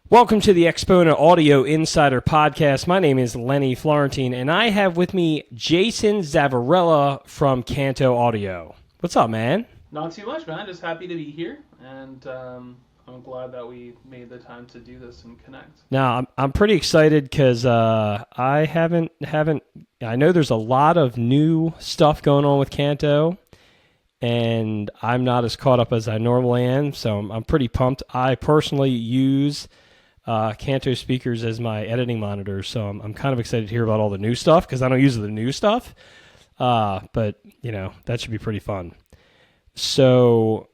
Welcome to the AXPONA Audio Insider Podcast. My name is Lenny Florentine, and I have with me Jason Zavarella from Kanto Audio. What's up, man? Not too much, man. Just happy to be here, and I'm glad that we made the time to do this and connect. Now, I'm pretty excited because I haven't. I know there's a lot of new stuff going on with Kanto, and I'm not as caught up as I normally am, so I'm pretty pumped. I personally use Kanto speakers as my editing monitor, so I'm kind of excited to hear about all the new stuff because I don't use the new stuff, but that should be pretty fun. So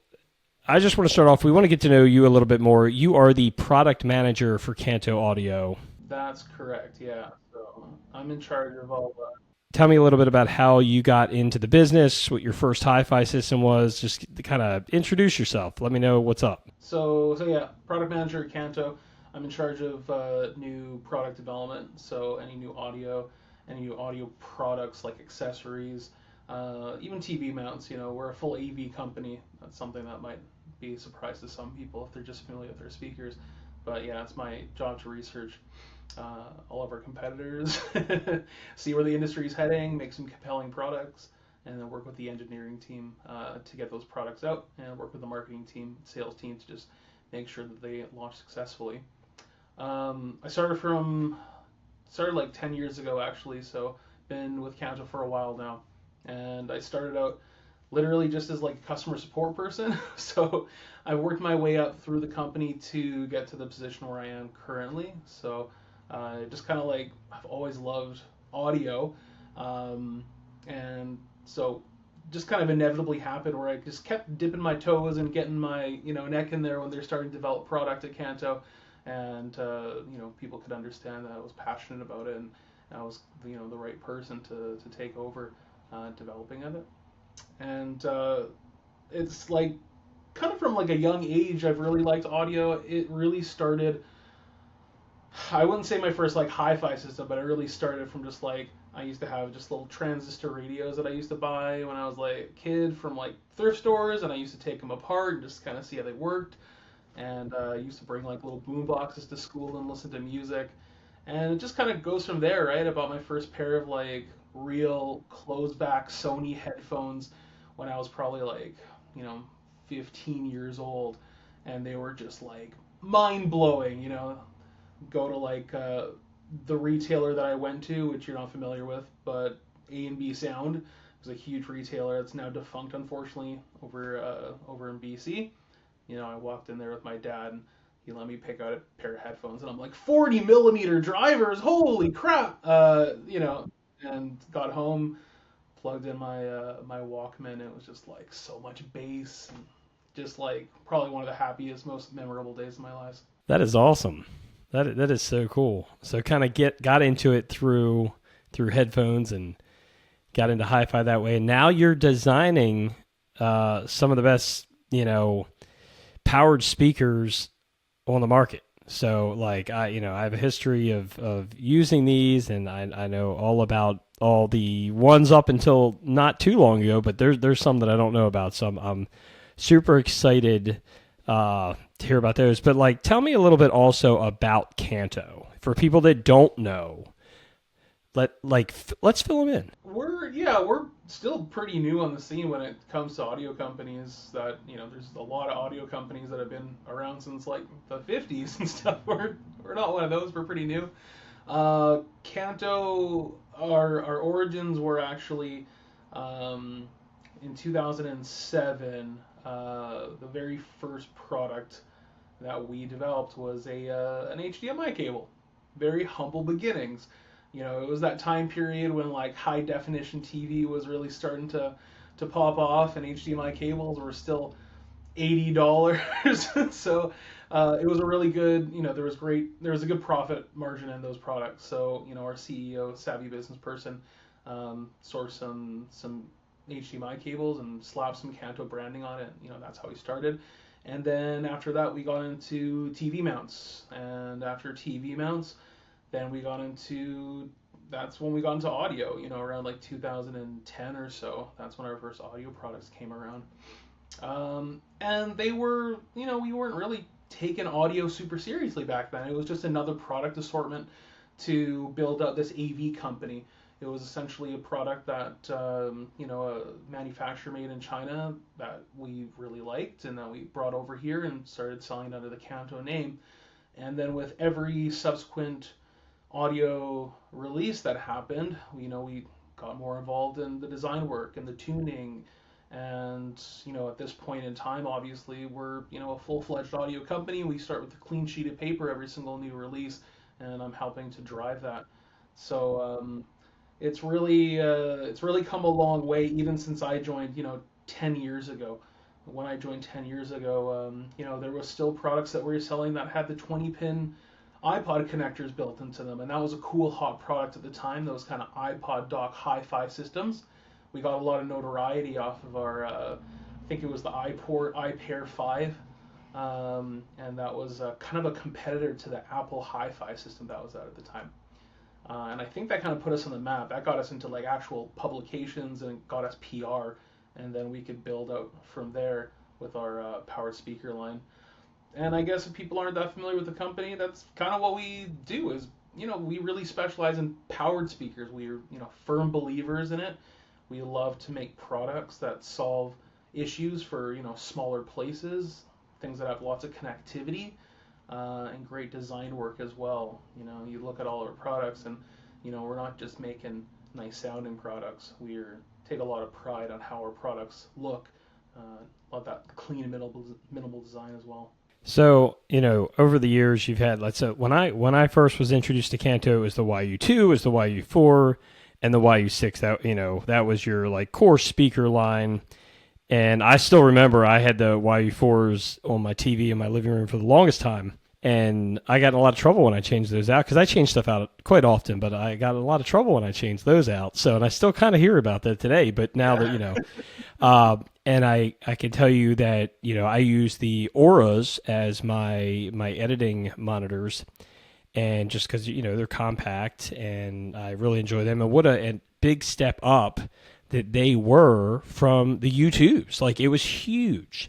I just want to start off. We want to get to know you a little bit more. You are the product manager for Kanto Audio. That's correct, yeah. So I'm in charge of all that. Tell me a little bit about how you got into the business, what your first hi-fi system was. Just kind of introduce yourself. Let me know what's up. So yeah, product manager at Kanto. I'm in charge of new product development, so any new audio products like accessories, even TV mounts. We're a full AV company. That's something that might be a surprise to some people if they're just familiar with their speakers. But yeah, it's my job to research all of our competitors, see where the industry is heading, make some compelling products, and then work with the engineering team to get those products out, and work with the marketing team, sales team to just make sure that they launch successfully. I started like 10 years ago actually, so been with Kanto for a while now, and I started out literally just as like a customer support person. So I worked my way up through the company to get to the position where I am currently. So just kind of like I've always loved audio, and so just kind of inevitably happened where I just kept dipping my toes and getting my neck in there when they're starting to develop product at Kanto. And people could understand that I was passionate about it, and I was the right person to take over developing of it. And it's like kind of from like a young age I've really liked audio. It really started, I wouldn't say my first like hi-fi system, but it really started from just like I used to have just little transistor radios that I used to buy when I was like a kid from like thrift stores, and I used to take them apart and just kind of see how they worked. And I used to bring like little boom boxes to school and listen to music, and it just kind of goes from there, right? About my first pair of like real closed back Sony headphones when I was probably like 15 years old, and they were just like mind blowing. Go to like the retailer that I went to, which you're not familiar with, but A&B Sound was a huge retailer. It's now defunct, unfortunately, over in BC. I walked in there with my dad, and he let me pick out a pair of headphones, and I'm like, 40 millimeter drivers, holy crap! And got home, plugged in my Walkman, and it was just like so much bass, and just like probably one of the happiest, most memorable days of my life. That is awesome. That is so cool. So kind of got into it through headphones and got into hi-fi that way. And now you're designing some of the best, powered speakers on the market. So like I have a history of using these, and I know all about all the ones up until not too long ago, but there's some that I don't know about. So I'm super excited to hear about those. But like tell me a little bit also about Kanto for people that don't know. Let's fill them in. We're still pretty new on the scene when it comes to audio companies. That there's a lot of audio companies that have been around since like the 50s and stuff. We're not one of those. We're pretty new. Kanto, our origins were actually in 2007. The very first product that we developed was an HDMI cable. Very humble beginnings. It was that time period when like high definition TV was really starting to pop off, and HDMI cables were still $80. So it was a really good, there was a good profit margin in those products. So our CEO, savvy business person, sourced some HDMI cables and slapped some Kanto branding on it. That's how we started. And then after that, we got into TV mounts, and after TV mounts, then that's when we got into audio, around like 2010 or so. That's when our first audio products came around. And they were, we weren't really taken audio super seriously back then. It was just another product assortment to build out this AV company. It was essentially a product that a manufacturer made in China that we really liked, and that we brought over here and started selling under the Kanto name. And then with every subsequent audio release that happened, we got more involved in the design work and the tuning. And at this point in time, obviously, we're a full-fledged audio company. We start with a clean sheet of paper every single new release, and I'm helping to drive that. So it's really come a long way, even since I joined 10 years ago. When I joined 10 years ago, there was still products that we were selling that had the 20-pin iPod connectors built into them, and that was a cool hot product at the time. Those kind of iPod dock hi-fi systems. We got a lot of notoriety off of our, I think it was the iPair 5, and that was kind of a competitor to the Apple hi-fi system that was out at the time. And I think that kind of put us on the map. That got us into like actual publications and got us PR, and then we could build out from there with our powered speaker line. And I guess if people aren't that familiar with the company, that's kind of what we do. Is we really specialize in powered speakers. We're firm believers in it. We love to make products that solve issues for smaller places, things that have lots of connectivity, and great design work as well. You look at all our products, and we're not just making nice sounding products. We take a lot of pride on how our products look. Love that clean minimal design as well. So, over the years you've had, let's say, when I first was introduced to Kanto, it was the YU2, it was the YU4, and the YU6. That was your like core speaker line. And I still remember I had the YU4s on my TV in my living room for the longest time. And I got in a lot of trouble when I changed those out, because I change stuff out quite often, but I got in a lot of trouble when I changed those out. So, and I still kind of hear about that today, but now that, and I can tell you that, I use the ORAs as my editing monitors, and just because, they're compact and I really enjoy them. And what a big step up that they were from the U2s. Like, it was huge.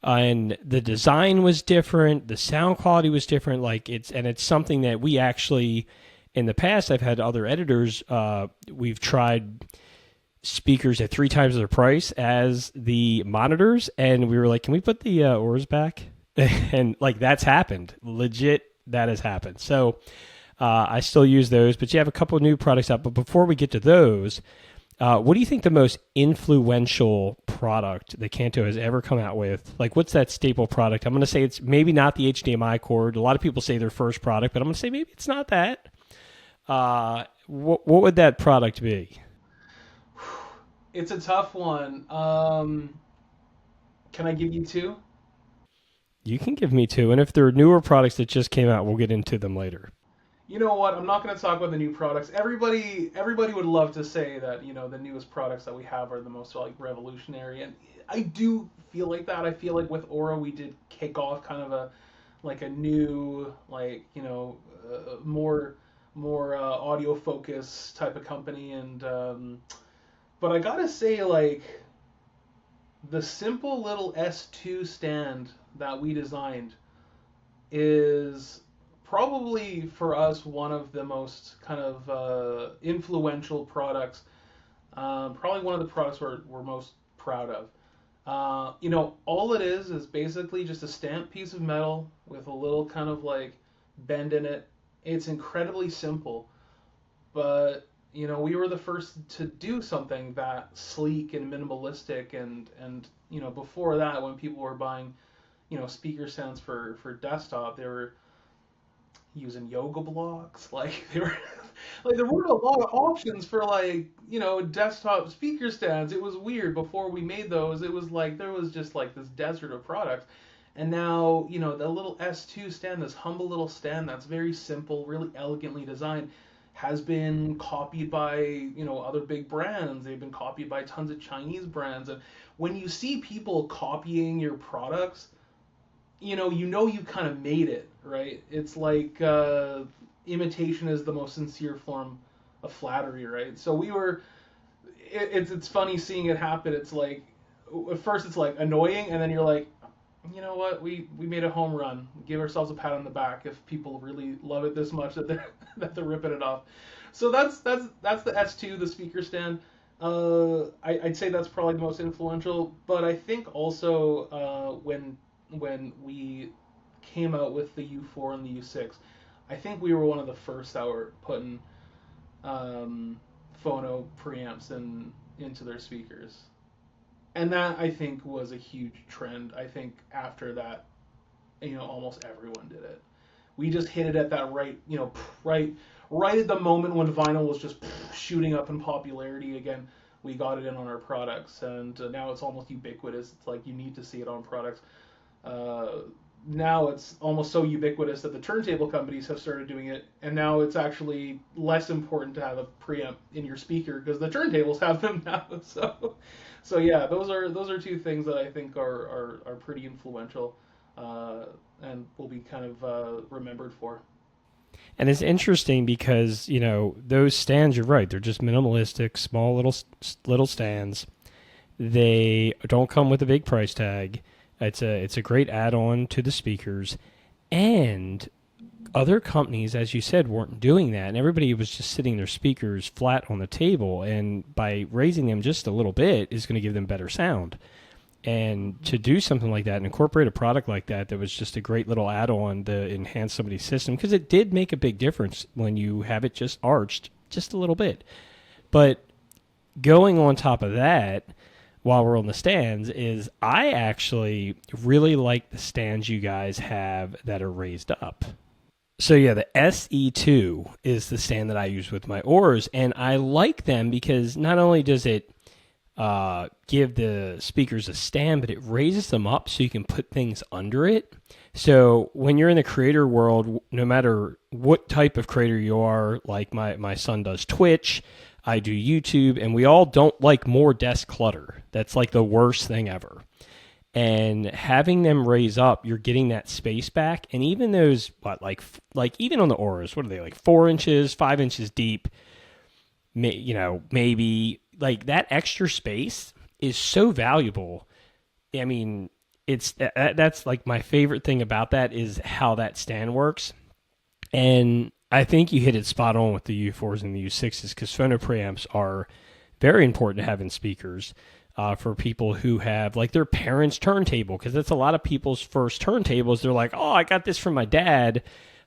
And the design was different, the sound quality was different. It's something that we actually, in the past, I've had other editors, we've tried speakers at 3 times their price as the monitors, and we were like, can we put the ORAs back? And that's happened. Legit, that has happened. So I still use those, but you have a couple of new products out. But before we get to those, what do you think the most influential product that Kanto has ever come out with? Like, what's that staple product? I'm going to say it's maybe not the HDMI cord. A lot of people say their first product, but I'm going to say maybe it's not that. What would that product be? It's a tough one. Can I give you 2? You can give me 2, and if there are newer products that just came out, we'll get into them later. You know what? I'm not going to talk about the new products. Everybody would love to say that the newest products that we have are the most revolutionary, and I do feel like that. I feel like with Aura we did kick off kind of a new more audio focus type of company, and but I gotta say, the simple little S2 stand that we designed is probably for us one of the most kind of influential products. Probably one of the products we're most proud of. All it is basically just a stamped piece of metal with a little kind of bend in it. It's incredibly simple, but we were the first to do something that sleek and minimalistic, and before that, when people were buying speaker stands for desktop, they were using yoga blocks. There weren't a lot of options for desktop speaker stands. It was weird. Before we made those, it was there was just this desert of products. And now, the little S2 stand, this humble little stand that's very simple, really elegantly designed, has been copied by, other big brands. They've been copied by tons of Chinese brands. And when you see people copying your products, you kind of made it, right? It's imitation is the most sincere form of flattery, right? So it's funny seeing it happen. It's at first it's annoying, and then you're like, you know what, we made a home run. Give ourselves a pat on the back if people really love it this much that they're that they're ripping it off. So that's the S2, the speaker stand. I'd say that's probably the most influential, but I think also when we came out with the U4 and the U6, I think we were one of the first that were putting phono preamps into their speakers. And that I think was a huge trend. I think after that, almost everyone did it. We just hit it at that right, right at the moment when vinyl was just shooting up in popularity again. We got it in on our products, and now it's almost ubiquitous. It's like you need to see it on products. Uh, Now it's almost so ubiquitous that the turntable companies have started doing it, and now it's actually less important to have a preamp in your speaker because the turntables have them now. So yeah, those are two things that I think are pretty influential, and will be kind of remembered for. And it's interesting because, those stands, you're right, they're just minimalistic, small little stands. They don't come with a big price tag. It's a great add-on to the speakers. And other companies, as you said, weren't doing that. And everybody was just sitting their speakers flat on the table. And by raising them just a little bit is going to give them better sound. And to do something like that and incorporate a product like that was just a great little add-on to enhance somebody's system, because it did make a big difference when you have it just arched just a little bit. But going on top of that, while we're on the stands, is I actually really like the stands you guys have that are raised up. So yeah, the SE2 is the stand that I use with my ORAs, and I like them because not only does it give the speakers a stand, but it raises them up so you can put things under it. So when you're in the creator world, no matter what type of creator you are, like my son does Twitch, I do YouTube, and we all don't like more desk clutter. That's like the worst thing ever. And having them raise up, you're getting that space back. And even those, like even on the auras, what are they, like 4 inches, 5 inches deep? Maybe like that extra space is so valuable. I mean, that's like my favorite thing about that is how that stand works. And I think you hit it spot on with the U4s and the U6s, because phono preamps are very important to have in speakers for people who have like their parents' turntable, because that's a lot of people's first turntables. They're like, oh, I got this from my dad.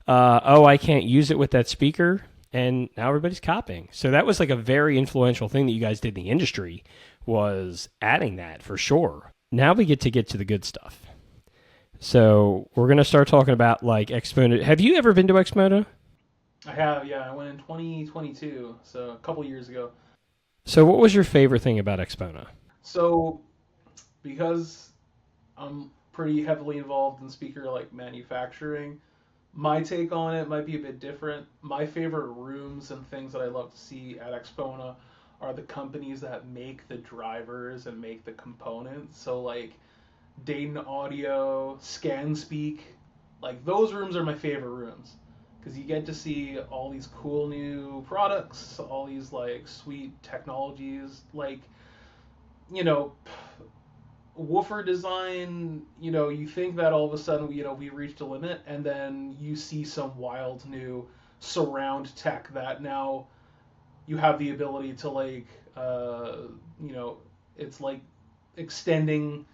I can't use it with that speaker. And now everybody's copying. So that was like a very influential thing that you guys did in the industry, was adding that for sure. Now we get to the good stuff. So we're going to start talking about like Expona. Have you ever been to Expona? I have, yeah. I went in 2022, so a couple years ago. So what was your favorite thing about Expona? So because I'm pretty heavily involved in speaker like manufacturing, my take on it might be a bit different. My favorite rooms and things that I love to see at Expona are the companies that make the drivers and make the components. So like Dayton Audio, ScanSpeak, like those rooms are my favorite rooms, because you get to see all these cool new products, all these like sweet technologies, like woofer design. You think that all of a sudden we reached a limit, and then you see some wild new surround tech that now you have the ability to like it's like extending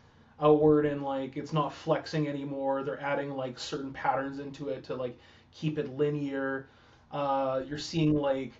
outward, and like it's not flexing anymore. They're adding like certain patterns into it to like keep it linear. You're seeing like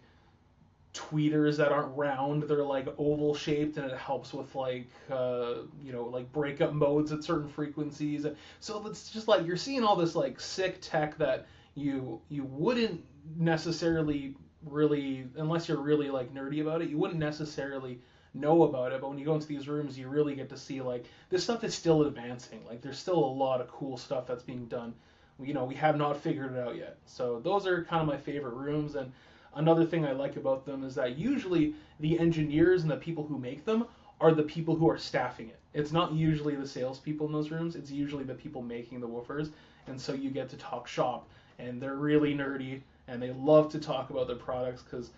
tweeters that aren't round, they're like oval shaped, and it helps with like like breakup modes at certain frequencies. And so it's just like you're seeing all this like sick tech that you wouldn't necessarily really, unless you're really like nerdy about it, you wouldn't necessarily know about it. But when you go into these rooms, you really get to see like this stuff is still advancing. Like there's still a lot of cool stuff that's being done. We have not figured it out yet. So those are kind of my favorite rooms. And another thing I like about them is that usually the engineers and the people who make them are the people who are staffing it. It's not usually the salespeople in those rooms. It's usually the people making the woofers. And so you get to talk shop, and they're really nerdy, and they love to talk about their products because,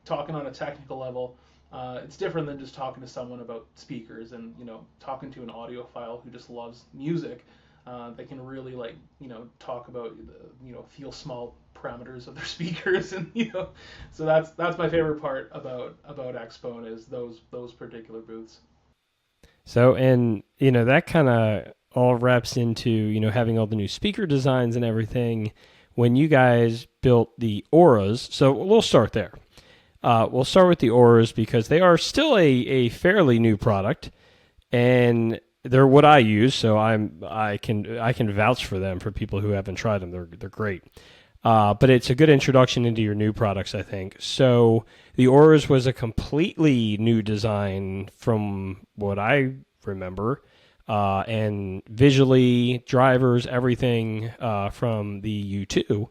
talking on a technical level, It's different than just talking to someone about speakers and talking to an audiophile who just loves music. They can really talk about feel small parameters of their speakers and so that's my favorite part about AXPONA is those particular booths. So, and that kind of all wraps into having all the new speaker designs and everything. When you guys built the auras, so we'll start there. We'll start with the auras because they are still a fairly new product, and they're what I use. So I can vouch for them for people who haven't tried them. They're great. But it's a good introduction into your new products, I think. So the auras was a completely new design from what I remember, and visually, drivers, everything from the U2.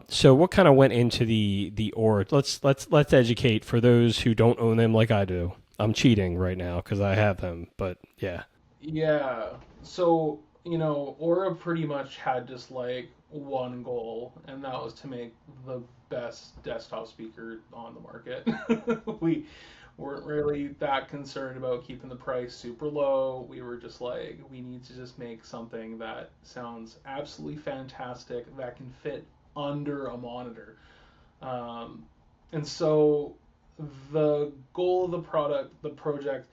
So what kind of went into the Aura? Let's educate for those who don't own them like I do. I'm cheating right now because I have them, but yeah. Yeah. So, Aura pretty much had just like one goal, and that was to make the best desktop speaker on the market. We weren't really that concerned about keeping the price super low. We were just like, we need to just make something that sounds absolutely fantastic that can fit under a monitor. Um, and so the goal of the project,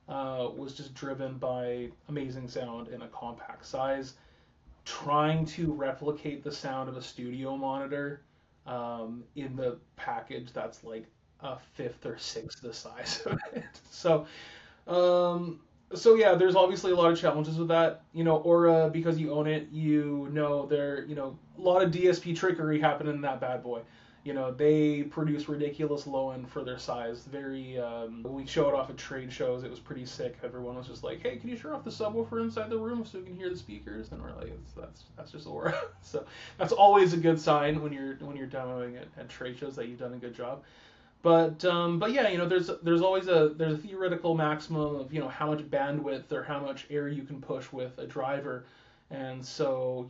was just driven by amazing sound in a compact size, trying to replicate the sound of a studio monitor in the package that's like a fifth or sixth the size of it. Um, so yeah, there's obviously a lot of challenges with that. Aura, because you own it, there, a lot of DSP trickery happening in that bad boy. They produce ridiculous low end for their size. When we showed off at trade shows, it was pretty sick. Everyone was just like, "Hey, can you turn off the subwoofer inside the room so we can hear the speakers?" And we're like, "That's just Aura." So that's always a good sign when you're demoing at trade shows that you've done a good job. But yeah, there's always there's a theoretical maximum of how much bandwidth or how much air you can push with a driver, and so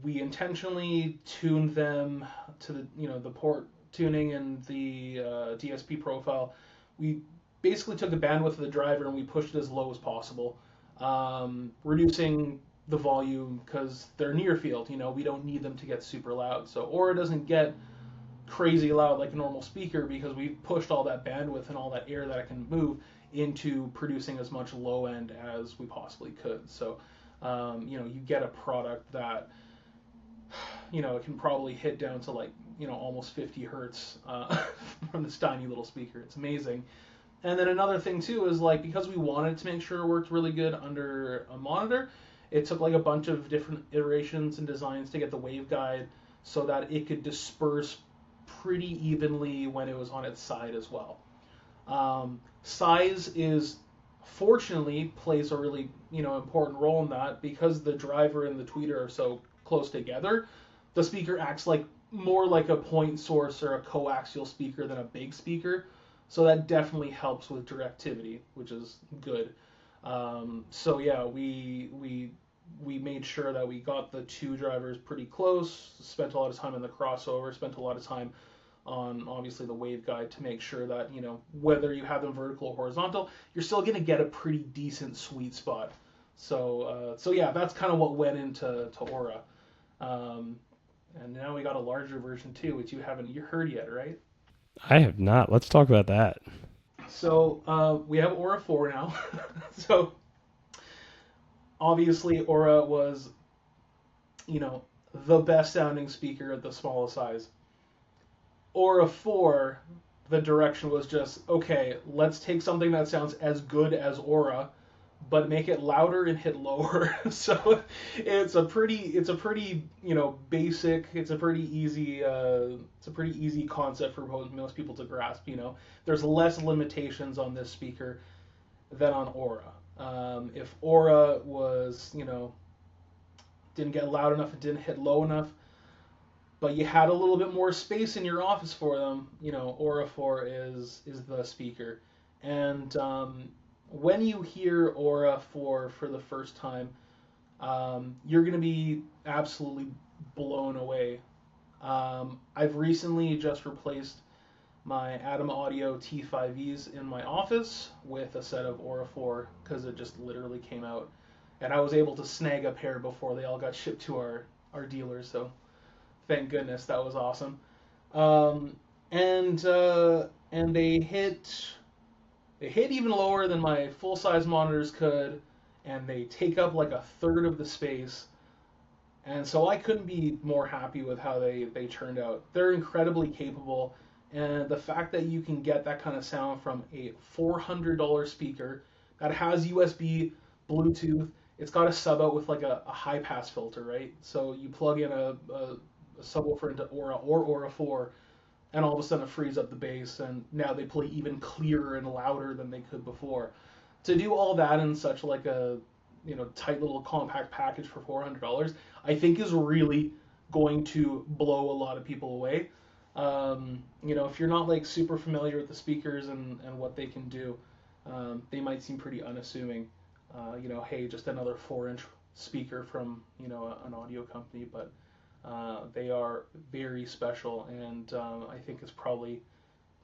we intentionally tuned them to the port tuning and the DSP profile. We basically took the bandwidth of the driver and we pushed it as low as possible, reducing the volume because they're near field. We don't need them to get super loud. So Aura doesn't get crazy loud like a normal speaker because we pushed all that bandwidth and all that air that it can move into producing as much low end as we possibly could. So you get a product that it can probably hit down to like almost 50 hertz from this tiny little speaker. It's amazing. And then another thing too is like because we wanted to make sure it worked really good under a monitor, it took like a bunch of different iterations and designs to get the waveguide so that it could disperse pretty evenly when it was on its side as well. Size is fortunately plays a really important role in that because the driver and the tweeter are so close together. The speaker acts like more like a point source or a coaxial speaker than a big speaker, so that definitely helps with directivity, which is good. So yeah, we made sure that we got the two drivers pretty close. Spent a lot of time in the crossover. Spent a lot of time on obviously the waveguide to make sure that whether you have them vertical or horizontal, you're still going to get a pretty decent sweet spot. So yeah, that's kind of what went into Aura. And now we got a larger version too, which you haven't heard yet, right? I have not. Let's talk about that. So we have ORA4 now. So obviously Aura was, the best sounding speaker at the smallest size. ORA4, the direction was just, okay, let's take something that sounds as good as Aura, but make it louder and hit lower. So it's a pretty basic, it's a pretty easy concept for most people to grasp. There's less limitations on this speaker than on Aura. If Aura was didn't get loud enough, it didn't hit low enough, but you had a little bit more space in your office for them, Aura4 is the speaker. And when you hear Aura4 for the first time, you're going to be absolutely blown away. I've recently just replaced my Atom Audio T5Es in my office with a set of ORA4 because it just literally came out, and I was able to snag a pair before they all got shipped to our dealers. So thank goodness, that was awesome. Um, and they hit even lower than my full size monitors could, and they take up like a third of the space. And so I couldn't be more happy with how they turned out. They're incredibly capable, and the fact that you can get that kind of sound from a $400 speaker that has USB, Bluetooth, it's got a sub out with like a high pass filter, right? So you plug in a subwoofer into Aura or Aura4, and all of a sudden it frees up the bass, and now they play even clearer and louder than they could before. To do all that in such like a tight little compact package for $400, I think is really going to blow a lot of people away. If you're not like super familiar with the speakers and what they can do, they might seem pretty unassuming. Hey, just another 4-inch speaker from an audio company, but they are very special, and I think it's probably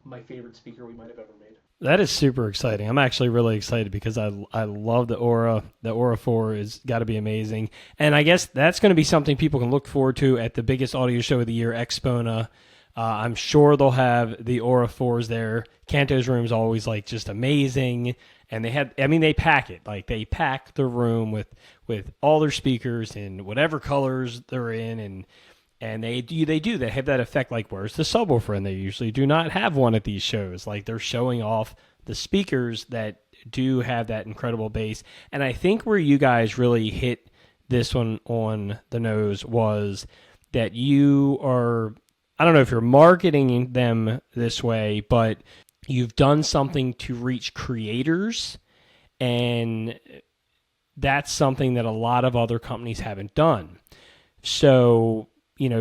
my favorite speaker we might have ever made. That is super exciting. I'm actually really excited because I love the Aura. The Aura 4 is got to be amazing. And I guess that's going to be something people can look forward to at the biggest audio show of the year, Expona. I'm sure they'll have the Aura 4s there. Kanto's room is always like just amazing. And they pack it. Like they pack the room with all their speakers in whatever colors they're in, and they have that effect. Like, where's the subwoofer? And they usually do not have one at these shows. Like, they're showing off the speakers that do have that incredible bass. And I think where you guys really hit this one on the nose was that you are, I don't know if you're marketing them this way, but you've done something to reach creators, and that's something that a lot of other companies haven't done. So,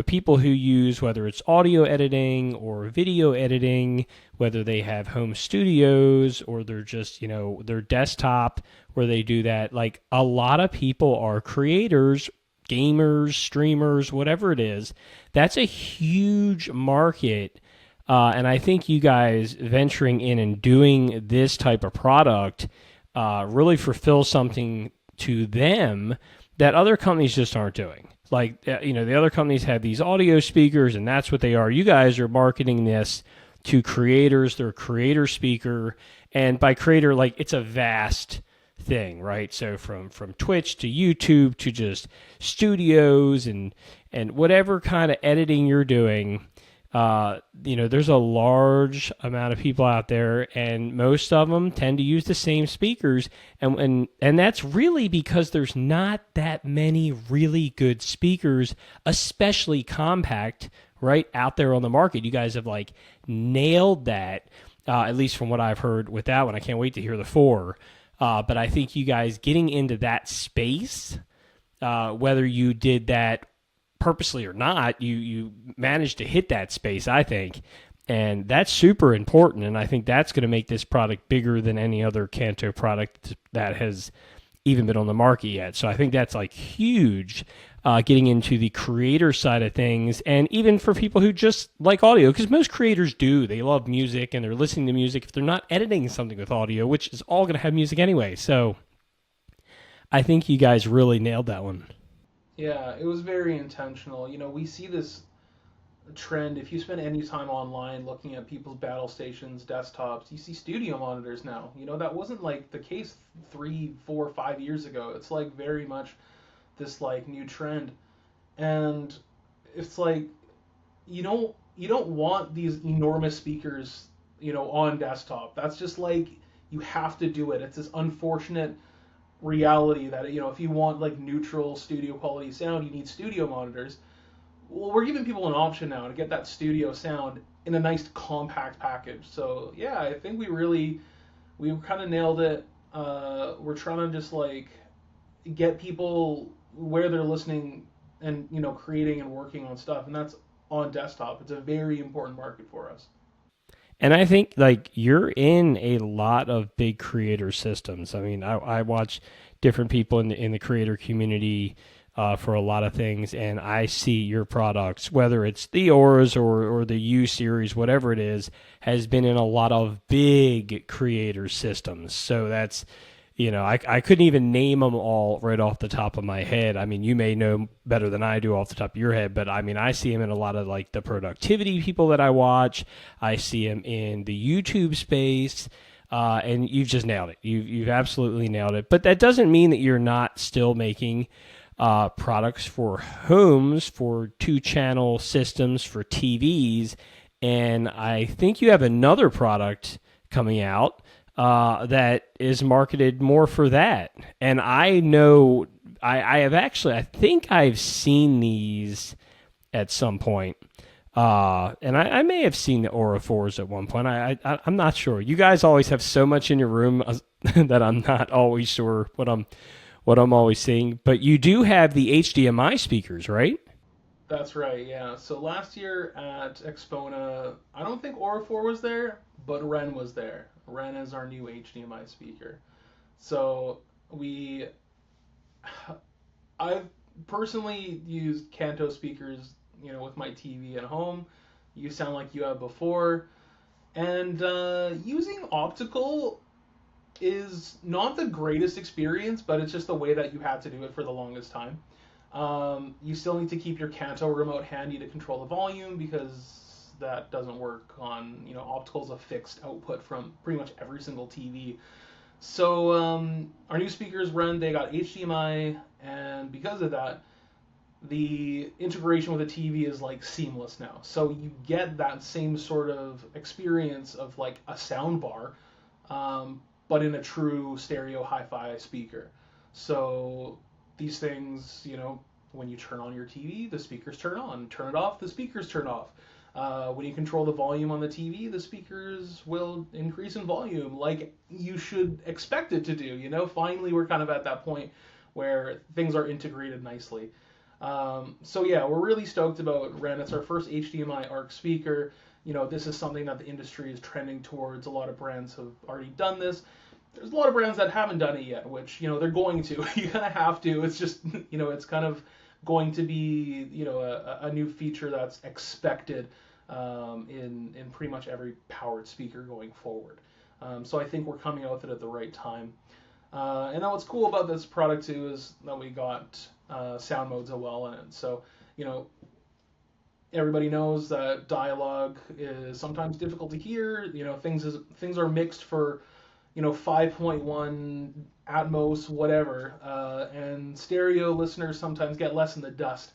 people who use, whether it's audio editing or video editing, whether they have home studios or they're just, their desktop where they do that, like a lot of people are creators, gamers, streamers, whatever it is. That's a huge market. And I think you guys venturing in and doing this type of product really fulfills something to them that other companies just aren't doing. Like, the other companies have these audio speakers, and that's what they are. You guys are marketing this to creators. They're a creator speaker. And by creator, like, it's a vast thing, right? So from Twitch to YouTube to just studios and whatever kind of editing you're doing, there's a large amount of people out there, and most of them tend to use the same speakers, and that's really because there's not that many really good speakers, especially compact, right, out there on the market. You guys have like nailed that, at least from what I've heard with that one. I can't wait to hear the 4. But I think you guys getting into that space, whether you did that purposely or not, you managed to hit that space, I think, and that's super important. And I think that's going to make this product bigger than any other Kanto product that has even been on the market yet. So I think that's like huge, getting into the creator side of things, and even for people who just like audio, because most creators do. They love music and they're listening to music if they're not editing something with audio, which is all going to have music anyway. So I think you guys really nailed that one. Yeah, it was very intentional. We see this trend. If you spend any time online looking at people's battle stations, desktops, you see studio monitors now. That wasn't like the case 3, 4, 5 years ago. It's like very much this like new trend, and it's like you don't want these enormous speakers, on desktop. That's just like, you have to do it. It's this unfortunate reality that if you want like neutral studio quality sound, you need studio monitors. Well, we're giving people an option now to get that studio sound in a nice compact package. So yeah, I think we kind of nailed it. We're trying to just like get people where they're listening and creating and working on stuff, and that's on desktop. It's a very important market for us. And I think like you're in a lot of big creator systems. I mean, I watch different people in the creator community for a lot of things, and I see your products, whether it's the Auras or the U series, whatever it is, has been in a lot of big creator systems. So that's, I couldn't even name them all right off the top of my head. I mean, you may know better than I do off the top of your head, but I mean, I see them in a lot of like the productivity people that I watch. I see them in the YouTube space. And you've just nailed it. You've absolutely nailed it. But that doesn't mean that you're not still making products for homes, for 2-channel systems, for TVs. And I think you have another product coming out that is marketed more for that. And I know I think I've seen these at some point. And I may have seen the ORA4s at one point. I'm not sure. You guys always have so much in your room that I'm not always sure what I'm always seeing. But you do have the HDMI speakers, right? That's right, yeah. So last year at Expona, I don't think ORA4 was there, but REN was there. REN is our new HDMI speaker. So I've personally used Kanto speakers, with my TV at home. You sound like you have before. And using optical is not the greatest experience, but it's just the way that you had to do it for the longest time. You still need to keep your Kanto remote handy to control the volume, because that doesn't work on, optical's a fixed output from pretty much every single TV. So our new speakers they got HDMI, and because of that, the integration with the TV is like seamless now. So you get that same sort of experience of like a sound bar, but in a true stereo hi-fi speaker. So these things, when you turn on your TV, the speakers turn on. Turn it off, the speakers turn off. When you control the volume on the TV, the speakers will increase in volume like you should expect it to do. Finally, we're kind of at that point where things are integrated nicely. So yeah, we're really stoked about REN. It's our first HDMI ARC speaker. This is something that the industry is trending towards. A lot of brands have already done this. There's a lot of brands that haven't done it yet, which, they're going to. You're going to have to. It's just, it's kind of going to be, a new feature that's expected in pretty much every powered speaker going forward. So I think we're coming out with it at the right time. And then what's cool about this product too is that we got sound modes as well in it. So, everybody knows that dialogue is sometimes difficult to hear. Things are mixed for, 5.1 Atmos, whatever. And stereo listeners sometimes get less in the dust.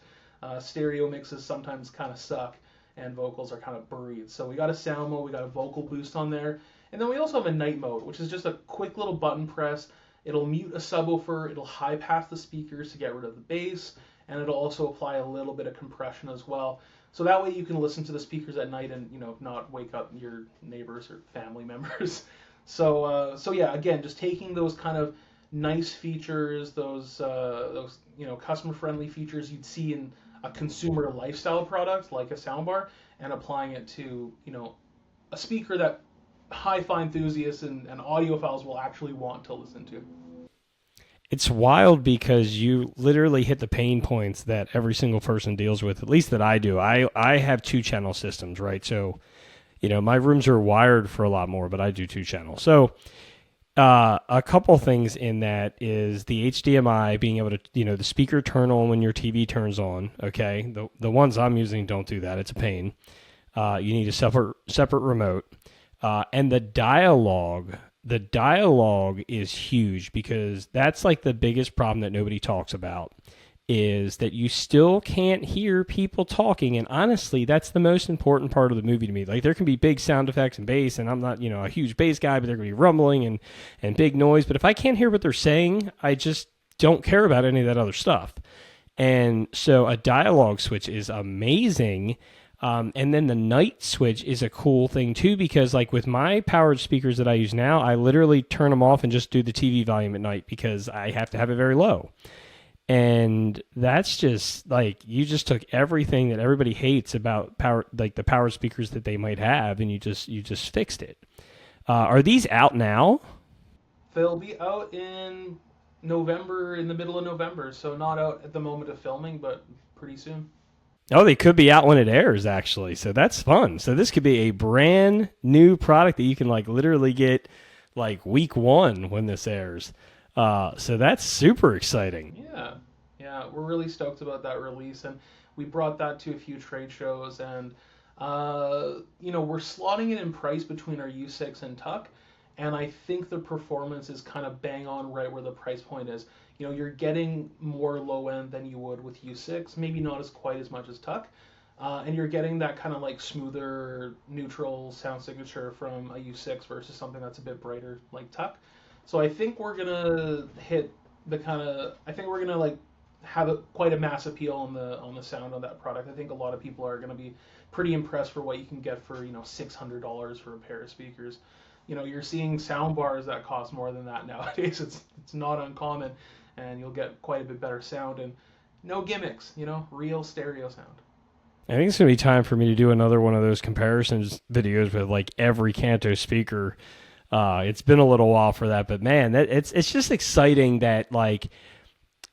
Stereo mixes sometimes kind of suck, and vocals are kind of buried. So we got a sound mode, we got a vocal boost on there. And then we also have a night mode, which is just a quick little button press. It'll mute a subwoofer, it'll high pass the speakers to get rid of the bass, and it'll also apply a little bit of compression as well. So that way you can listen to the speakers at night and, not wake up your neighbors or family members. So yeah, again, just taking those kind of nice features, those customer-friendly features you'd see in a consumer lifestyle product like a soundbar, and applying it to, a speaker that hi-fi enthusiasts and audiophiles will actually want to listen to. It's wild because you literally hit the pain points that every single person deals with, at least that I do. I have 2-channel systems, right? So, my rooms are wired for a lot more, but I do 2-channel. So a couple things in that is the HDMI being able to, the speaker turn on when your TV turns on, okay? The ones I'm using don't do that. It's a pain. You need a separate remote. And the dialogue is huge, because that's like the biggest problem that nobody talks about, is that you still can't hear people talking. And honestly, that's the most important part of the movie to me. Like, there can be big sound effects and bass, and I'm not, a huge bass guy, but there can be rumbling and big noise. But if I can't hear what they're saying, I just don't care about any of that other stuff. And so a dialogue switch is amazing. And then the night switch is a cool thing too, because like with my powered speakers that I use now, I literally turn them off and just do the TV volume at night, because I have to have it very low. And that's just like, you just took everything that everybody hates about the powered speakers that they might have, and you just fixed it. Are these out now? They'll be out in November, in the middle of November, so not out at the moment of filming, but pretty soon. Oh, they could be out when it airs, actually. So that's fun. So this could be a brand new product that you can like literally get like week one when this airs. So that's super exciting. Yeah, we're really stoked about that release, and we brought that to a few trade shows, and we're slotting it in price between our U6 and Tuck, and I think the performance is kind of bang on right where the price point is. You're getting more low end than you would with U6, maybe not as quite as much as Tuck, and you're getting that kind of like smoother, neutral sound signature from a U6 versus something that's a bit brighter like Tuck. So I think we're gonna hit the kind of, I think we're gonna like have quite a mass appeal on the sound of that product. I think a lot of people are gonna be pretty impressed for what you can get for $600 for a pair of speakers. You're seeing sound bars that cost more than that nowadays. It's not uncommon, and you'll get quite a bit better sound and no gimmicks. Real stereo sound. I think it's going to be time for me to do another one of those comparisons videos with like every Kanto speaker. It's been a little while for that, but man, it's just exciting that like,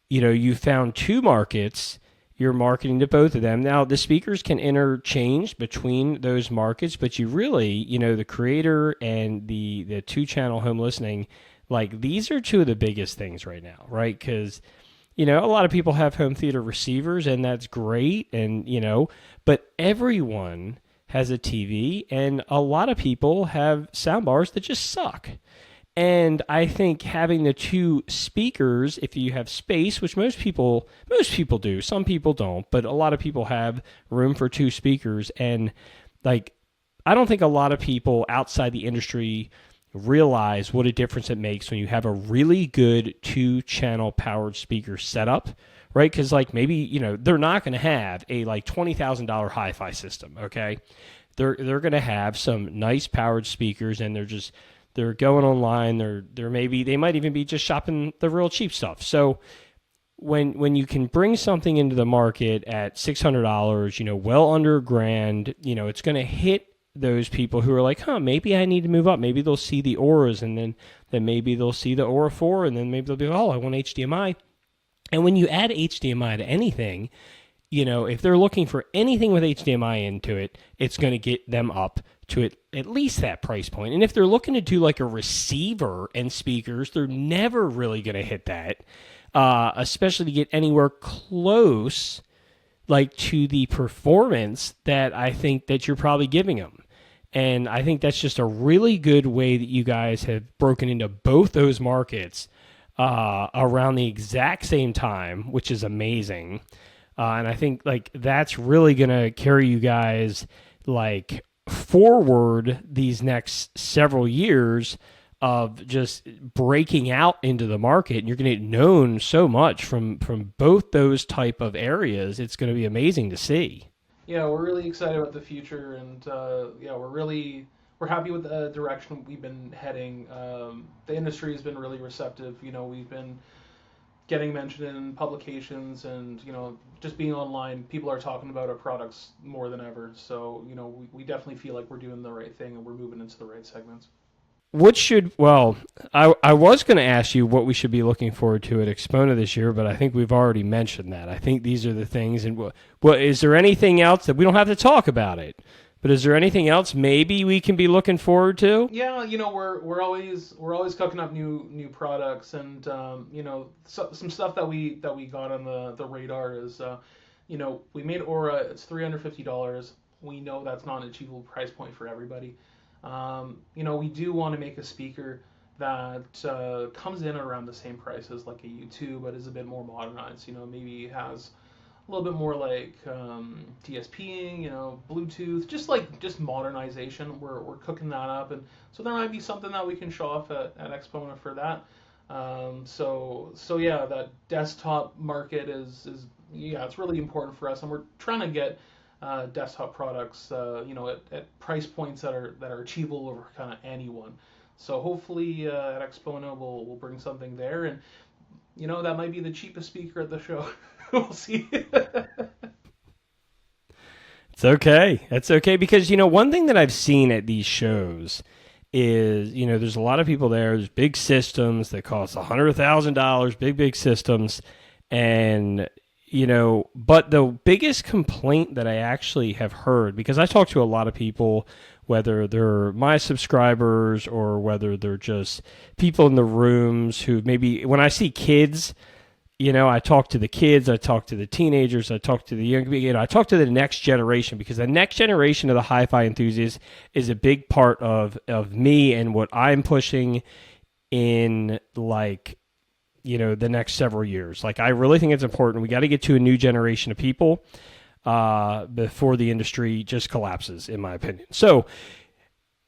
you found two markets, you're marketing to both of them. Now the speakers can interchange between those markets, but you really, the creator and the 2-channel home listening, like these are two of the biggest things right now, right? Because a lot of people have home theater receivers, and that's great. And, but everyone has a TV, and a lot of people have sound bars that just suck. And I think having the two speakers, if you have space, which most people do, some people don't, but a lot of people have room for two speakers. And like, I don't think a lot of people outside the industry realize what a difference it makes when you have a really good 2-channel powered speaker setup, right? Because like maybe they're not going to have a like $20,000 hi-fi system, okay? They're going to have some nice powered speakers, and they're going online. They might even be just shopping the real cheap stuff. So when you can bring something into the market at $600, well under $1,000, it's going to hit those people who are like, maybe I need to move up. Maybe they'll see the Auras, and then maybe they'll see the ORA4, and then maybe they'll be, I want HDMI. And when you add HDMI to anything, if they're looking for anything with HDMI into it, it's going to get them up to at least that price point. And if they're looking to do like a receiver and speakers, they're never really going to hit that, especially to get anywhere close like to the performance that I think that you're probably giving them. And I think that's just a really good way that you guys have broken into both those markets around the exact same time, which is amazing. And I think like that's really going to carry you guys like forward these next several years of just breaking out into the market. And you're going to get known so much from both those type of areas. It's going to be amazing to see. Yeah, we're really excited about the future, and we're happy with the direction we've been heading. The industry has been really receptive. We've been getting mentioned in publications, and just being online, people are talking about our products more than ever. So we definitely feel like we're doing the right thing, and we're moving into the right segments. I was going to ask you what we should be looking forward to at Expona this year, but I think we've already mentioned that. I think these are the things. And is there anything else that we don't have to talk about it? But is there anything else maybe we can be looking forward to? Yeah, we're always cooking up new products, and some stuff that we got on the radar is we made Aura. It's $350. We know that's not an achievable price point for everybody. We do want to make a speaker that comes in around the same price as like a U2, but is a bit more modernized. Maybe has a little bit more like DSPing, Bluetooth, just modernization. We're cooking that up, and so there might be something that we can show off at Expona for that. So yeah, that desktop market is it's really important for us, and we're trying to get desktop products, at price points that are achievable over kind of anyone. So hopefully at Expona we'll bring something there, and that might be the cheapest speaker at the show. We'll see. It's okay. That's okay, because one thing that I've seen at these shows is, there's a lot of people there. There's big systems that cost $100,000, big systems. And, but the biggest complaint that I actually have heard, because I talk to a lot of people, whether they're my subscribers or whether they're just people in the rooms who maybe, when I see kids, I talk to the kids, I talk to the teenagers, I talk to the young, I talk to the next generation, because the next generation of the hi-fi enthusiasts is a big part of me and what I'm pushing in, like, the next several years. Like, I really think it's important. We got to get to a new generation of people before the industry just collapses, in my opinion. So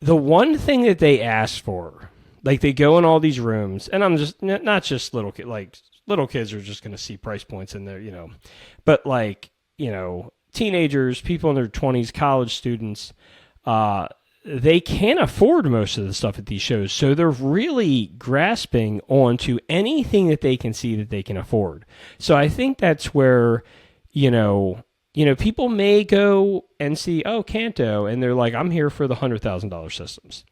the one thing that they ask for, like, they go in all these rooms, and I'm just not just little kids, like, little kids are just going to see price points in there, but like, teenagers, people in their 20s, college students, they can't afford most of the stuff at these shows. So they're really grasping onto anything that they can see that they can afford. So I think that's where, people may go and see, oh, Kanto, and they're like, I'm here for the $100,000 systems.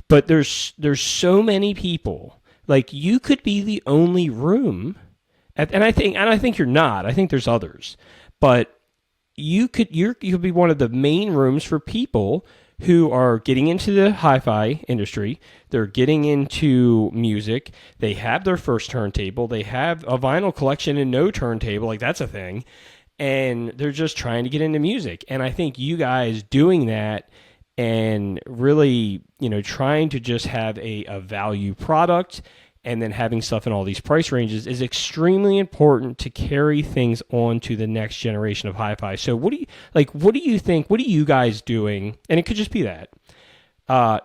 But there's so many people. Like, you could be the only room, and I think you're not. I think there's others, but you could be one of the main rooms for people who are getting into the hi-fi industry. They're getting into music. They have their first turntable. They have a vinyl collection and no turntable. Like, that's a thing, and they're just trying to get into music. And I think you guys doing that and really, trying to just have a value product and then having stuff in all these price ranges is extremely important to carry things on to the next generation of hi-fi. So what do you think, what are you guys doing? And it could just be that,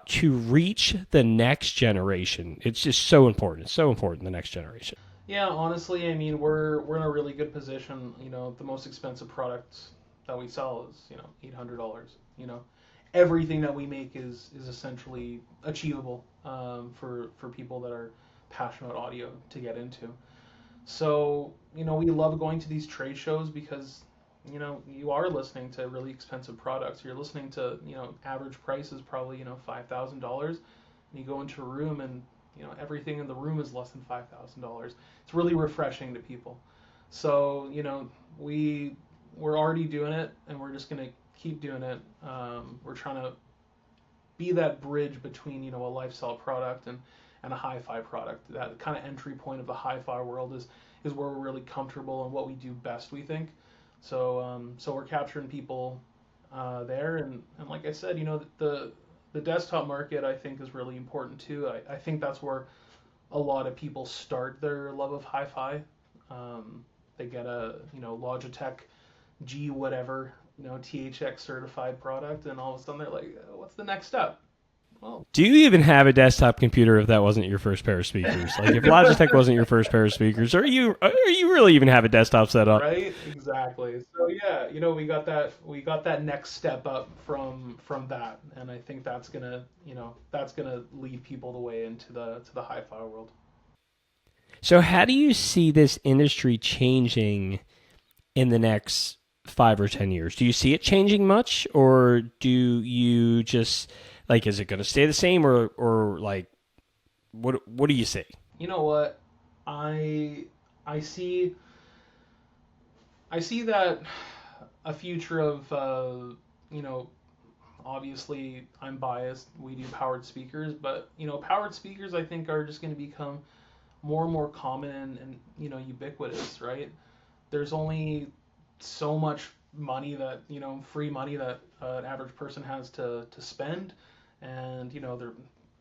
to reach the next generation. It's just so important. It's so important, the next generation. Yeah, honestly, I mean, we're in a really good position. The most expensive product that we sell is, $800. Everything that we make is essentially achievable for people that are passionate about audio to get into. So, we love going to these trade shows because, you are listening to really expensive products. You're listening to, average price is probably, $5,000. And you go into a room and, everything in the room is less than $5,000. It's really refreshing to people. So, we're already doing it, and we're just going to keep doing it. We're trying to be that bridge between, a lifestyle product and a hi-fi product. That kind of entry point of the hi-fi world is where we're really comfortable and what we do best, we think. So we're capturing people there, and like I said, the desktop market, I think, is really important too. I think that's where a lot of people start their love of hi-fi. They get a Logitech G whatever, THX certified product, and all of a sudden they're like, what's the next step? Well, do you even have a desktop computer if that wasn't your first pair of speakers? Like, if Logitech wasn't your first pair of speakers, or you really even have a desktop set up? Right, exactly. So yeah, we got that next step up from that, and I think that's gonna lead people the way into the hi-fi world. So how do you see this industry changing in the next 5 or 10 years? Do you see it changing much, or do you just, like, is it going to stay the same, or like, what do you see? You know what? I see that a future of obviously I'm biased. We do powered speakers, but powered speakers, I think, are just going to become more and more common and ubiquitous, right? There's only so much money that free money that an average person has to spend, and their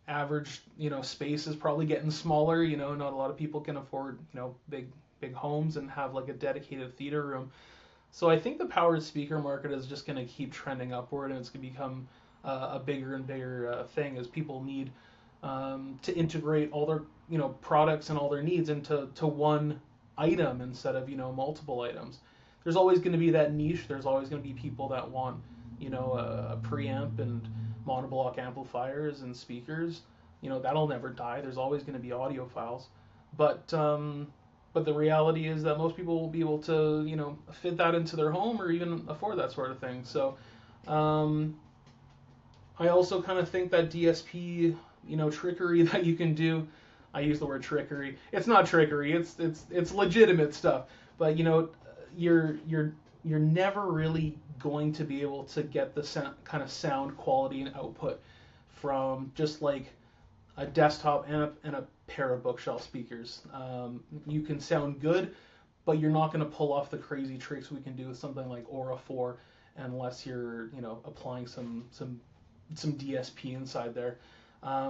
average space is probably getting smaller. Not a lot of people can afford big homes and have like a dedicated theater room. So I think the powered speaker market is just going to keep trending upward, and it's going to become a bigger and bigger thing as people need to integrate all their products and all their needs into one item instead of multiple items. There's always going to be that niche. There's always going to be people that want a preamp and monoblock amplifiers and speakers. That'll never die. There's always going to be audiophiles, but the reality is that most people will be able to fit that into their home or even afford that sort of thing. So I also kind of think that DSP, trickery that you can do. I use the word trickery. It's not trickery. It's legitimate stuff. But you're never really going to be able to get the kind of sound quality and output from just like a desktop and a pair of bookshelf speakers. You can sound good, but you're not going to pull off the crazy tricks we can do with something like ORA4 unless you're applying some DSP inside there.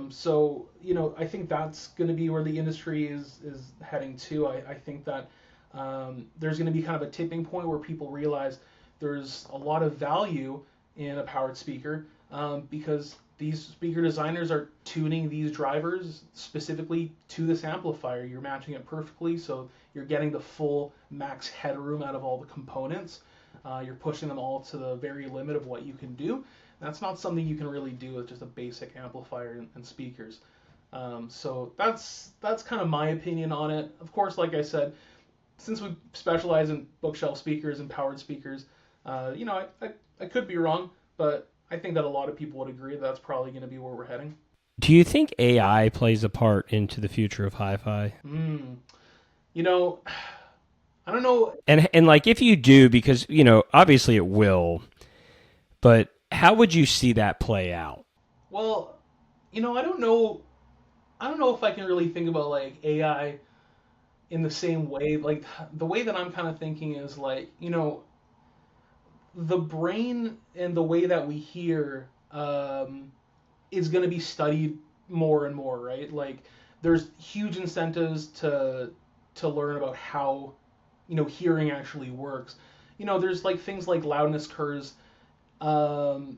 So I think that's going to be where the industry is heading to. I think that there's going to be kind of a tipping point where people realize there's a lot of value in a powered speaker, because these speaker designers are tuning these drivers specifically to this amplifier. You're matching it perfectly, so you're getting the full max headroom out of all the components. You're pushing them all to the very limit of what you can do. That's not something you can really do with just a basic amplifier and speakers. So that's kind of my opinion on it. Of course, like I said, since we specialize in bookshelf speakers and powered speakers, I could be wrong, but I think that a lot of people would agree that's probably going to be where we're heading. Do you think AI plays a part into the future of hi-fi? I don't know. And like if you do, because obviously it will, but how would you see that play out? Well, I don't know. I don't know if I can really think about like AI in the same way. Like the way that I'm kind of thinking is like, the brain and the way that we hear is going to be studied more and more, right? Like there's huge incentives to learn about how hearing actually works. There's like things like loudness curves, and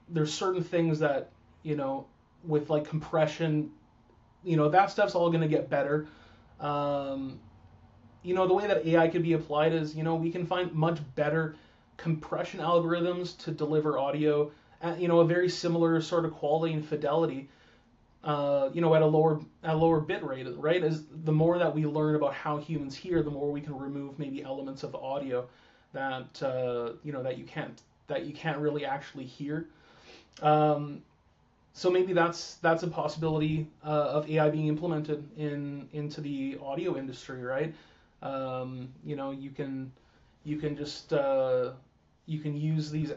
there's certain things that with like compression, that stuff's all going to get better. The way that AI could be applied is, we can find much better compression algorithms to deliver audio at, a very similar sort of quality and fidelity, at a lower bit rate, right? As the more that we learn about how humans hear, the more we can remove maybe elements of the audio that that you can't really actually hear. So maybe that's a possibility of AI being implemented into the audio industry, right? You can just you can use these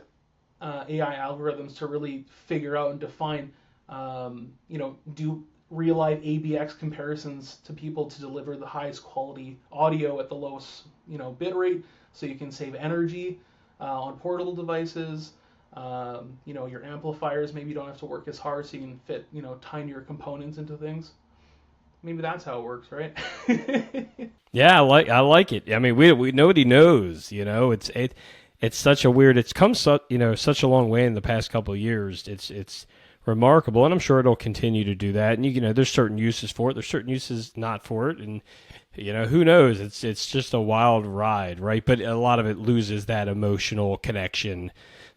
AI algorithms to really figure out and define, do real life ABX comparisons to people to deliver the highest quality audio at the lowest bit rate, so you can save energy on portable devices. Your amplifiers maybe don't have to work as hard, so you can fit tinier components into things. Maybe that's how it works, right? Yeah, I like it. I mean, we nobody knows. It's such a weird. It's come such a long way in the past couple of years. It's remarkable, and I'm sure it'll continue to do that. And there's certain uses for it. There's certain uses not for it, and who knows? It's just a wild ride, right? But a lot of it loses that emotional connection,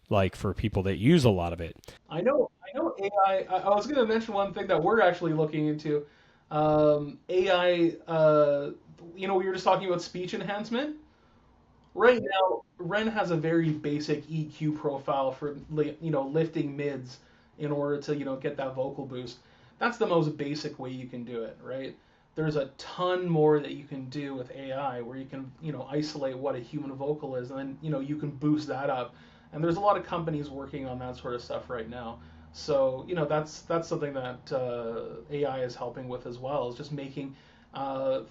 like for people that use a lot of it. I know AI. I was going to mention one thing that we're actually looking into. AI. We were just talking about speech enhancement. Right now, REN has a very basic EQ profile for lifting mids in order to get that vocal boost. That's the most basic way you can do it, right? There's a ton more that you can do with AI where you can isolate what a human vocal is, and then you can boost that up. And there's a lot of companies working on that sort of stuff right now. So that's something that AI is helping with as well, is just making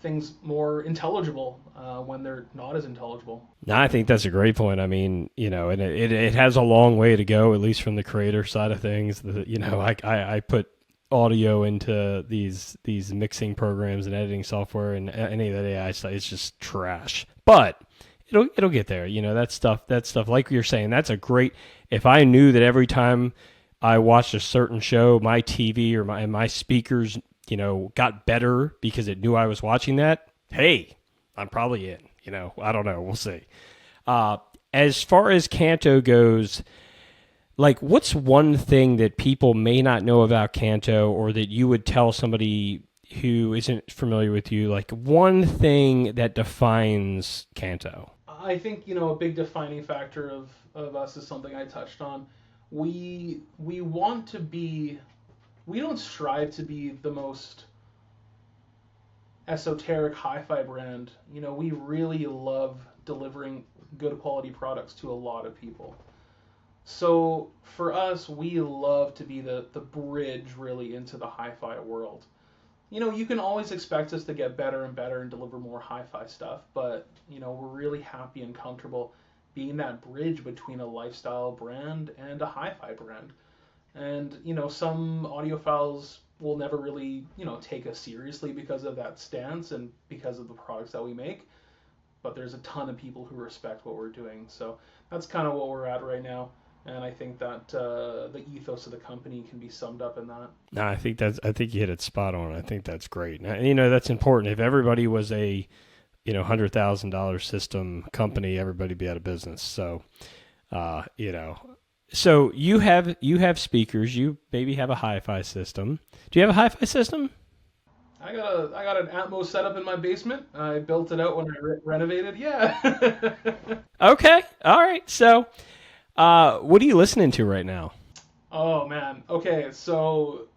things more intelligible when they're not as intelligible. No, I think that's a great point. I mean, and it has a long way to go, at least from the creator side of things. I put audio into these mixing programs and editing software, and any of that AI stuff, it's just trash. But it'll get there. That stuff. Like you're saying, that's a great. If I knew that every time I watched a certain show, my TV or my speakers, got better because it knew I was watching that, hey, I'm probably in. I don't know. We'll see. As far as Kanto goes, like, what's one thing that people may not know about Kanto, or that you would tell somebody who isn't familiar with you, like one thing that defines Kanto? I think, a big defining factor of us is something I touched on. we want to be, we don't strive to be the most esoteric hi-fi brand. You know, we really love delivering good quality products to a lot of people. So for us, we love to be the bridge really into the hi-fi world. You know, you can always expect us to get better and better and deliver more hi-fi stuff, but, you know, we're really happy and comfortable being that bridge between a lifestyle brand and a hi-fi brand. And, you know, some audiophiles will never really, you know, take us seriously because of that stance and because of the products that we make. But there's a ton of people who respect what we're doing. So that's kind of what we're at right now. And I think that the ethos of the company can be summed up in that. No, I think you hit it spot on. I think that's great. And, you know, that's important. If everybody was a, you know, $100,000 system company, everybody'd be out of business. So, you know, so you have speakers. You maybe have a hi-fi system. Do you have a hi-fi system? I got an Atmos setup in my basement. I built it out when I renovated. Yeah. Okay. All right. So, what are you listening to right now? Oh man. Okay, so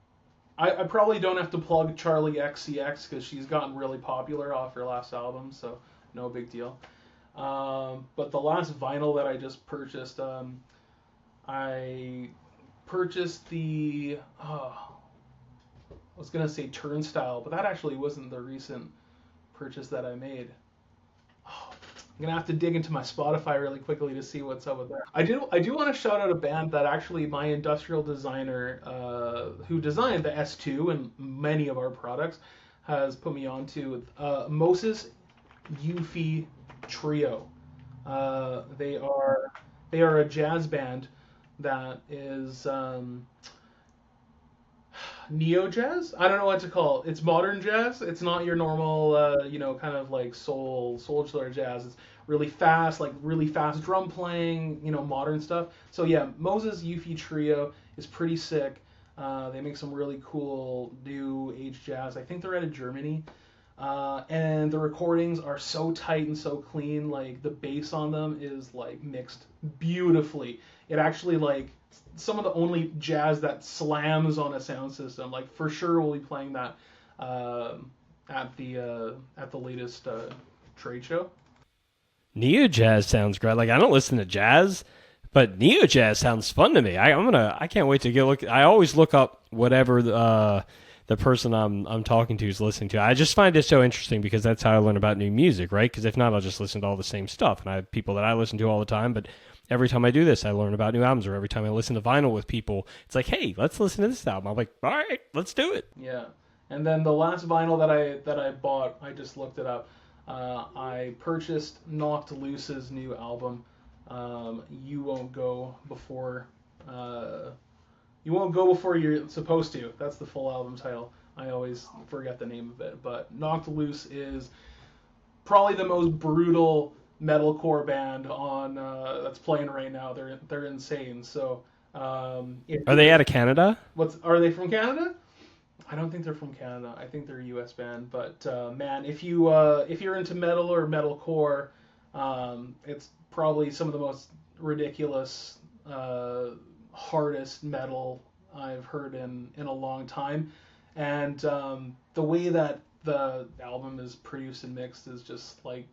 I probably don't have to plug Charlie XCX because she's gotten really popular off her last album, so no big deal. But the last vinyl that I just purchased, I purchased the I was gonna say Turnstile, but that actually wasn't the recent purchase that I made. Oh, I'm gonna have to dig into my Spotify really quickly to see what's up with that. I do want to shout out a band that actually my industrial designer, who designed the S2 and many of our products, has put me on to. Moses UKI Trio. They are a jazz band that is neo jazz. I don't know what to call it. It's modern jazz. It's not your normal, you know, kind of like soulful jazz. It's really fast, like really fast drum playing, you know, modern stuff. So yeah, Moses UKI Trio is pretty sick. They make some really cool new age jazz. I think they're out of Germany. And the recordings are so tight and so clean. Like the bass on them is like mixed beautifully. It actually like some of the only jazz that slams on a sound system. Like for sure we'll be playing that at the latest trade show. Neo jazz sounds great. Like I don't listen to jazz, but neo jazz sounds fun to me. I can't wait to go look. I always look up whatever the person I'm talking to is listening to. I just find it so interesting because that's how I learn about new music, right? Because if not, I'll just listen to all the same stuff. And I have people that I listen to all the time, but every time I do this, I learn about new albums. Or every time I listen to vinyl with people, it's like, hey, let's listen to this album. I'm like, all right, let's do it. Yeah. And then the last vinyl that I bought, I just looked it up. I purchased Knocked Loose's new album. You won't go before you're supposed to. That's the full album title. I always forget the name of it, but Knocked Loose is probably the most brutal metalcore band on that's playing right now. They're insane. So are they out of Canada? Are they from Canada? I don't think they're from Canada. I think they're a U.S. band. But man, if you're into metal or metalcore, it's probably some of the most ridiculous, hardest metal I've heard in a long time. And the way that the album is produced and mixed is just like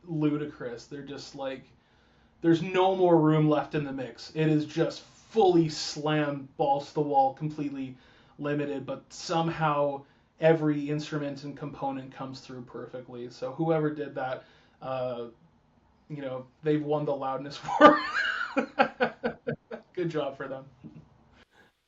ludicrous. They're just like, there's no more room left in the mix. It is just fully slammed, balls to the wall, completely limited, but somehow every instrument and component comes through perfectly. So whoever did that, you know, they've won the loudness war. Good job for them.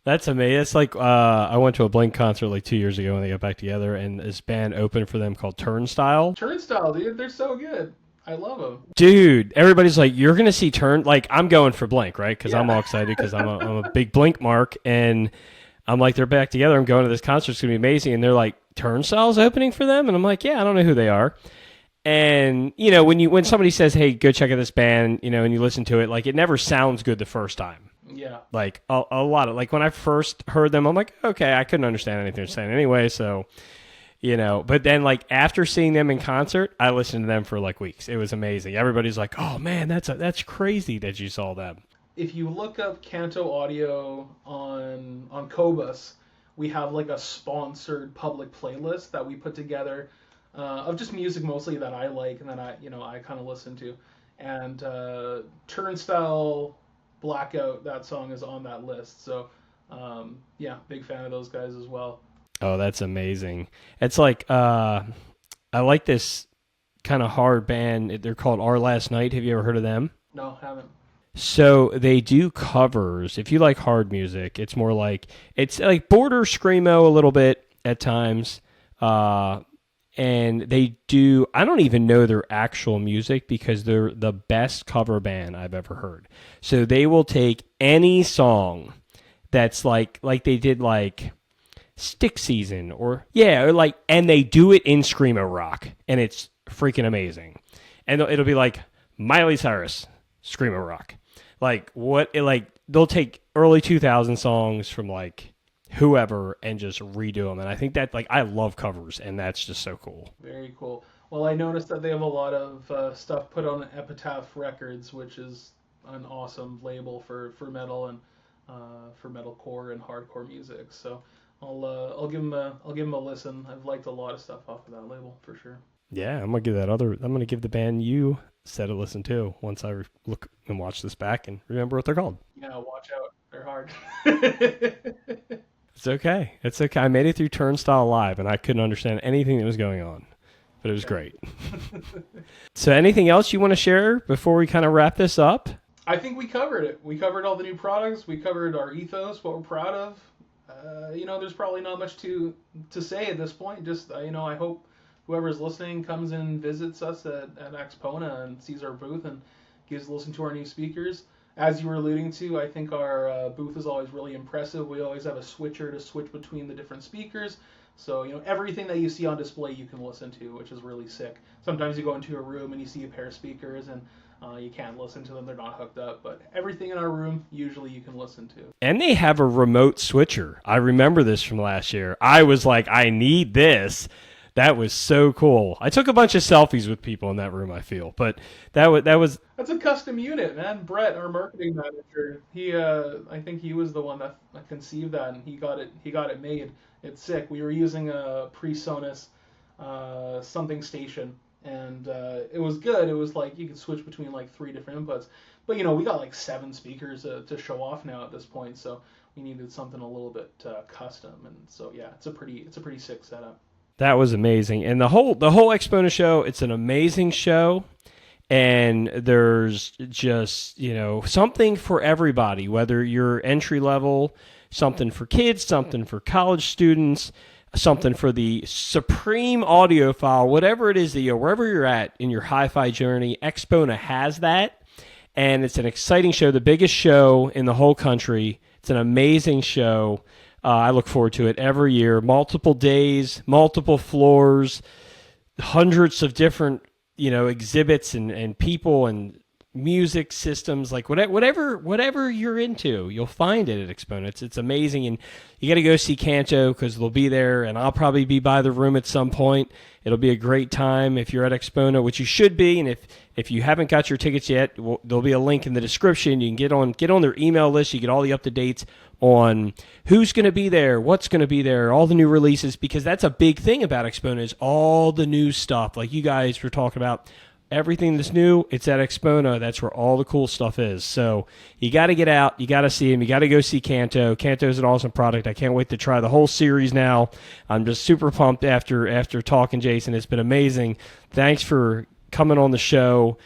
That's amazing. It's like I went to a Blink concert like 2 years ago when they got back together, and this band opened for them called Turnstile. Turnstile, dude, they're so good. I love them. Dude, everybody's like, you're going to see like, I'm going for Blink, right? Because I'm all excited because I'm a big Blink mark, and I'm like, they're back together. I'm going to this concert. It's going to be amazing. And they're like, Turnstile's opening for them? And I'm like, yeah, I don't know who they are. And, you know, when somebody says, hey, go check out this band, you know, and you listen to it, like, it never sounds good the first time. Yeah. Like, a lot of, like, when I first heard them, I'm like, okay, I couldn't understand anything they're saying anyway, so, you know. But then, like, after seeing them in concert, I listened to them for, like, weeks. It was amazing. Everybody's like, oh, man, that's crazy that you saw them. if you look up Kanto Audio on Cobus, we have like a sponsored public playlist that we put together of just music mostly that I like and that I kind of listen to. And Turnstile Blackout, that song is on that list. So yeah, big fan of those guys as well. Oh, that's amazing. It's like I like this kind of hard band. They're called Our Last Night. Have you ever heard of them? No, haven't. So they do covers. If you like hard music, it's like border screamo a little bit at times. And they do, I don't even know their actual music because they're the best cover band I've ever heard. So they will take any song that's like they did like Stick Season and they do it in screamo rock, and it's freaking amazing. And it'll be like Miley Cyrus screamo rock. They'll take early 2000 songs from like whoever and just redo them. And I think that I love covers, and that's just so cool. Very cool. Well, I noticed that they have a lot of stuff put on Epitaph Records, which is an awesome label for metal and for metalcore and hardcore music. So I'll give them a listen. I've liked a lot of stuff off of that label for sure. Yeah, I'm gonna give the band you said a listen to once I look and watch this back and remember what they're called. Yeah, watch out. They're hard. It's okay. It's okay. I made it through Turnstile Live, and I couldn't understand anything that was going on, but it was great. So anything else you want to share before we kind of wrap this up? I think we covered it. We covered all the new products. We covered our ethos, what we're proud of. There's probably not much to say at this point. Just, I hope whoever's listening comes and visits us at AXPONA and sees our booth and gives a listen to our new speakers. As you were alluding to, I think our booth is always really impressive. We always have a switcher to switch between the different speakers. So, everything that you see on display you can listen to, which is really sick. Sometimes you go into a room and you see a pair of speakers and you can't listen to them. They're not hooked up. But everything in our room, usually you can listen to. And they have a remote switcher. I remember this from last year. I was like, I need this. That was so cool. I took a bunch of selfies with people in that room, I feel. But that's a custom unit, man. Brett, our marketing manager, I think he was the one that conceived that, and he got it made. It's sick. We were using a PreSonus something station, and it was good. It was like you could switch between like 3 different inputs. But we got like 7 speakers to show off now at this point, so we needed something a little bit custom. And so yeah, it's a pretty sick setup. That was amazing. And the whole Expona show, it's an amazing show. And there's just, something for everybody, whether you're entry level, something for kids, something for college students, something for the supreme audiophile, whatever it is that wherever you're at in your hi-fi journey, Expona has that. And it's an exciting show, the biggest show in the whole country. It's an amazing show. I look forward to it every year. Multiple days, multiple floors, hundreds of different, exhibits and people and music systems, like whatever you're into, you'll find it at Expona. It's amazing, and you got to go see Kanto because they'll be there, and I'll probably be by the room at some point. It'll be a great time if you're at Expona, which you should be, and if you haven't got your tickets yet, there'll be a link in the description. You can get on their email list. You get all the up-to-dates on who's going to be there, what's going to be there, all the new releases, because that's a big thing about Expona is all the new stuff. Like you guys were talking about, everything that's new, it's at Expona. That's where all the cool stuff is. So you got to get out. You got to see him. You got to go see Kanto. Kanto is an awesome product. I can't wait to try the whole series now. I'm just super pumped after talking, Jason. It's been amazing. Thanks for coming on the show.